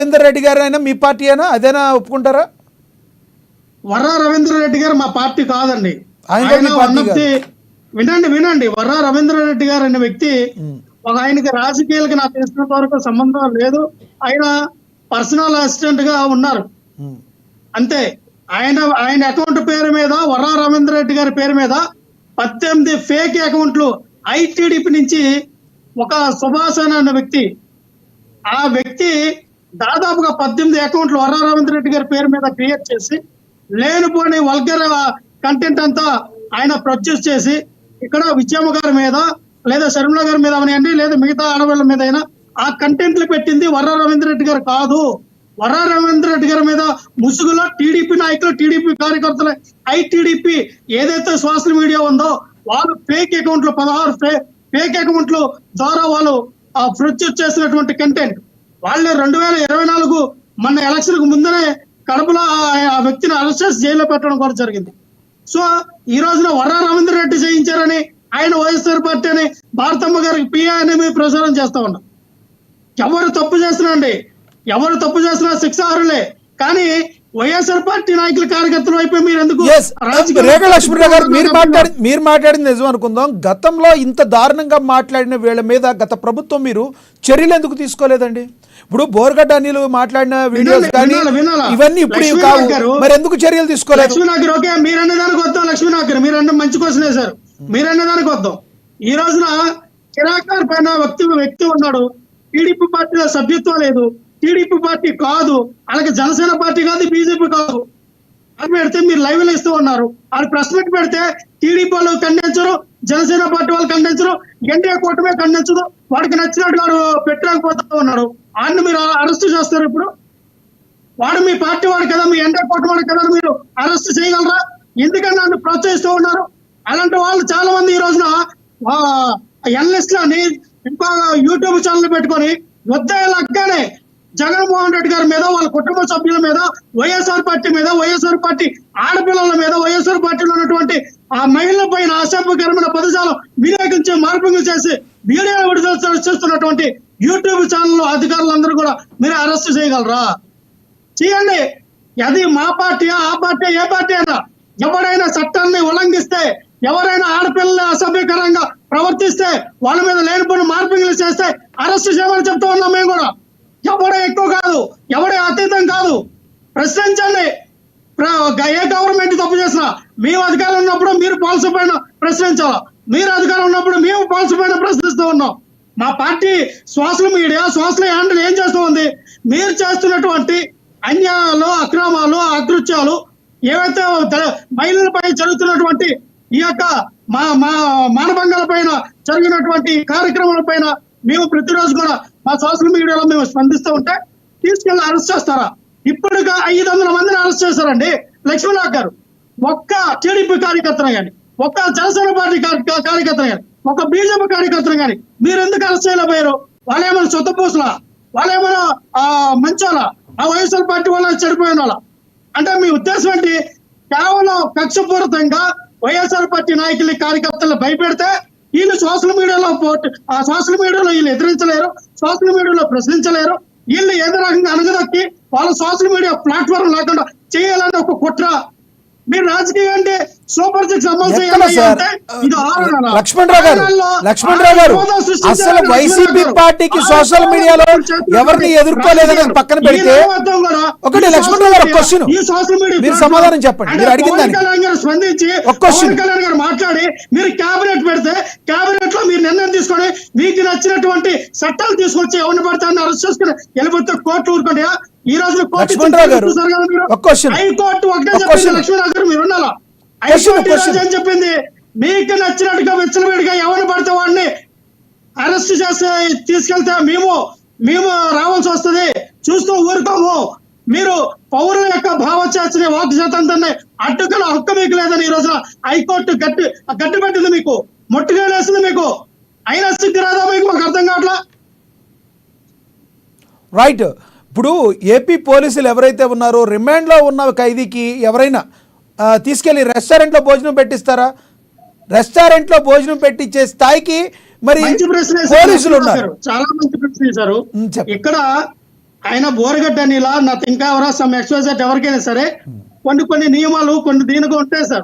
రవీందర్ రెడ్డి గారు అయినా మీ పార్టీ అయినా అదేనా ఒప్పుకుంటారా? వర్రా రవీంద్ర రెడ్డి గారు మా పార్టీ కాదండి. వినండి, వర్రా రవీంద్ర రెడ్డి గారు అనే వ్యక్తి ఆయనకి రాజకీయాలకి నాకు తెలిసినంత వరకు సంబంధం లేదు. ఆయన పర్సనల్ అసిస్టెంట్ గా ఉన్నారు అంతే. ఆయన అకౌంట్ పేరు మీద వర్రా రవీంద్ర రెడ్డి గారి పేరు మీద 18 ఫేక్ అకౌంట్లు ఐటీడీపీ నుంచి ఒక సుభాష్ అనే వ్యక్తి, ఆ వ్యక్తి దాదాపుగా 18 అకౌంట్లు వర్రా రవీంద్ర రెడ్డి గారి పేరు మీద క్రియేట్ చేసి లేనిపోని వల్గర్ కంటెంట్ అంతా ఆయన ప్రొడ్యూస్ చేసి ఇక్కడ విజయమ్మ గారి మీద లేదా శర్మిల గారి మీద అవనియండి లేదా మిగతా ఆడవాళ్ళ మీద అయినా ఆ కంటెంట్లు పెట్టింది వర్రా రవీంద్ర రెడ్డి గారు కాదు. వర్రా రవీంద్ర రెడ్డి గారి మీద ముసుగులో టీడీపీ నాయకులు, టీడీపీ కార్యకర్తలు, ఐటీడీపీ ఏదైతే సోషల్ మీడియా ఉందో వాళ్ళు ఫేక్ అకౌంట్లు 16 ఫేక్ అకౌంట్లు ద్వారా వాళ్ళు ప్రొడ్యూస్ చేసినటువంటి కంటెంట్ వాళ్ళు 2024 మన ఎలక్షన్ కు ముందనే కడపలో ఆ వ్యక్తిని అరెస్ట్ చేసి జైల్లో పెట్టడం కూడా జరిగింది. సో ఈ రోజున వర్రా రవీంద్ర రెడ్డి చేయించారని ఆయన వైఎస్ఆర్ పార్టీ అని భారతమ్మ గారికి పిఏ అని మేము ప్రచారం చేస్తా ఉన్నాం. ఎవరు తప్పు చేసినా శిక్ష అర్హులే. కానీ వైఎస్ఆర్ పార్టీ నాయకుల కార్యకర్తలు అయిపోయి మీరు ఎందుకు? రేఖ లక్ష్మణరావు గారు మీరు మాట్లాడింది నిజం అనుకుందాం. గతంలో ఇంత దారుణంగా మాట్లాడిన వీళ్ళ మీద గత ప్రభుత్వం మీరు చర్యలు ఎందుకు తీసుకోలేదండి? ఇప్పుడు బోర్గడ్డ అనిలు మాట్లాడిన వీడియోస్ కానీ ఇవన్నీ ఇప్పుడు కావు, మరి ఎందుకు చర్యలు తీసుకోలేదు? లక్ష్మీనాగర్ ఓకే, మీరన్నదానికి వద్దాం. లక్ష్మీనాగర్ మీరన్న మంచి క్వశ్చన్ వేశారు. మీరన్నదానికి వద్దాం. ఈ రోజున కిరాకార్ పైన వ్యక్తి ఉన్నాడు, టీడీపీ పార్టీలో సభ్యత్వం లేదు, టీడీపీ పార్టీ కాదు, అలాగే జనసేన పార్టీ కాదు, బీజేపీ కాదు అని పెడితే మీరు లైవ్ లో ఇస్తూ ఉన్నారు. వాళ్ళు ప్రెస్ మీట్ పెడితే టీడీపీ వాళ్ళు ఖండించరు, జనసేన పార్టీ వాళ్ళు ఖండించరు, ఎన్డీఏ కూటమే ఖండించదు, వాడికి నచ్చినట్టు వాడు పెట్టలేకపోతా ఉన్నాడు. ఆయన్ని మీరు అరెస్ట్ చేస్తారు. ఇప్పుడు వాడు మీ పార్టీ వాడు కదా, మీ ఎన్డీఏ కూటమి వాడు కదా, మీరు అరెస్ట్ చేయగలరా? ఎందుకని నన్ను ప్రోత్సహిస్తూ ఉన్నారు? అలాంటి వాళ్ళు చాలా మంది ఈ రోజున ఎన్ఎస్ అని ఇంకా యూట్యూబ్ ఛానల్ పెట్టుకొని వద్దగానే జగన్మోహన్ రెడ్డి గారి మీద, వాళ్ళ కుటుంబ సభ్యుల మీద, వైఎస్ఆర్ పార్టీ మీద, వైఎస్ఆర్ పార్టీ ఆడపిల్లల మీద, వైఎస్ఆర్ పార్టీలో ఉన్నటువంటి ఆ మహిళల పైన అసభ్యకరమైన పదజాలం వినియోగించి మార్పులు చేసి వీడియో విడుదల చేస్తున్నటువంటి యూట్యూబ్ ఛానల్ అధికారులందరూ కూడా మీరు అరెస్ట్ చేయగలరా? చేయండి. అది మా పార్టీ, ఆ పార్టీ, ఏ పార్టీ అయినా ఎవరైనా చట్టాన్ని ఉల్లంఘిస్తే, ఎవరైనా ఆడపిల్లలు అసభ్యకరంగా ప్రవర్తిస్తే, వాళ్ళ మీద లేనిపోయిన మార్పులు చేస్తే అరెస్ట్ చేయమని చెప్తా ఉన్నాం. మేము కూడా ఎవడే ఎక్కువ కాదు, ఎవడే అతీతం కాదు. ప్రశ్నించండి. ఏ గవర్నమెంట్ తప్పు చేసినా మేము అధికారం ఉన్నప్పుడు మీరు పాలసీ పైన ప్రశ్నించాలా, మీరు అధికారం ఉన్నప్పుడు మేము పాలసీ పైన ప్రశ్నిస్తూ ఉన్నాం. మా పార్టీ సోషల్ హ్యాండిల్ ఏం చేస్తూ ఉంది? మీరు చేస్తున్నటువంటి అన్యాయాలు, అక్రమాలు, అకృత్యాలు ఏవైతే మహిళలపై జరుగుతున్నటువంటి ఈ యొక్క మానభంగాల పైన జరిగినటువంటి కార్యక్రమాల పైన మేము ప్రతిరోజు కూడా మా సోషల్ మీడియాలో మేము స్పందిస్తూ ఉంటే తీసుకెళ్లి అరెస్ట్ చేస్తారా? ఇప్పటిగా 500 మందిని అరెస్ట్ చేశారండి. లక్ష్మీనాథ్ గారు ఒక్క టీడీపీ కార్యకర్తను కానీ, ఒక్క జనసేన పార్టీ కార్యకర్తను కానీ, ఒక బీజేపీ కార్యకర్తను కానీ మీరు ఎందుకు అరెస్ట్ చేయలేకపోయారు? వాళ్ళేమైనా సొత్తపూసలా, వాళ్ళేమైనా మంచోలా, ఆ వైఎస్ఆర్ పార్టీ వాళ్ళ చెడిపోయిన వాళ్ళ? అంటే మీ ఉద్దేశం ఏంటి? కేవలం కక్షపూరితంగా వైఎస్ఆర్ పార్టీ నాయకులు, కార్యకర్తలు భయపెడితే వీళ్ళు సోషల్ మీడియాలో వీళ్ళు ఎదిరించలేరు, సోషల్ మీడియాలో ప్రశ్నించలేరు. వీళ్ళు ఏదో రకంగా అనగదొక్కి వాళ్ళ సోషల్ మీడియా ప్లాట్ఫామ్ లేకుండా చేయాలని ఒక కుట్ర. మీరు రాజకీయం అంటే సూపర్ సిక్స్ అమలు చేయాలంటే లక్ష్మణరావు గారు అసలు వైసీపీ పార్టీకి సోషల్ మీడియాలో ఎవరిని ఎదుర్కోలేదని పక్కన పెడితే ఒకటి లక్ష్మణరావు గారు క్వశ్చన్ మీరు సమాధానం చెప్పండి. మీరు అడిగిందని స్పందించి కళ్యాణ్ గారు మాట్లాడి మీరు క్యాబినెట్ పెడితే క్యాబినెట్ లో మీరు నిర్ణయం తీసుకొని మీకు నచ్చినటువంటి చట్టాలు తీసుకొచ్చి ఎవరిని పడితే అరెస్ట్ చేసుకుని వెళ్ళిపోతే కోర్టు ఊరుకుంటాయా? ఈ రోజు లక్ష్మణరావు గారు హైకోర్టు ఒకటే చెప్పింది. లక్ష్మణరావు గారు మీరు ఉన్నారా? హైకోర్టు ఏం చెప్పింది? మీకు నచ్చినట్టుగా విచ్చలవిడిగా ఎవరిని పడితే వాడిని అరెస్ట్ చేసి తీసుకెళ్తే మేము రావాల్సి వస్తుంది, చూస్తూ ఊరుకోము. మీరు పౌరుల యొక్క భావోచ్ఛాసని, వాక్ స్వాతంత్రాన్ని అడ్డుకున్న హక్కు మీకు లేదని ఈ రోజున హైకోర్టు గట్టి పెట్టింది, మీకు మొట్టుగా వేసింది. మీకు అయినా సిగ్గు రాదా మీకు? మాకు అర్థం కావట్లా. రైట్. ఇప్పుడు ఏపీ పోలీసులు ఎవరైతే ఉన్నారో రిమాండ్లో ఉన్న ఖైదీకి ఎవరైనా తీసుకెళ్లి రెస్టారెంట్లో భోజనం పెట్టిస్తారా? రెస్టారెంట్లో భోజనం పెట్టించే స్థాయికి మరి పోలీసులు ఉన్నారు. చాలా మంచి ప్రశ్న చేశారు. ఇక్కడ ఆయన బోరగడ్డ అనిలా నా ఇంకా ఎవరా సమ్ ఎక్స్వైజెడ్ ఎవరికైనా సరే కొన్ని నియమాలు కొన్ని దీనిగా ఉంటాయి సార్.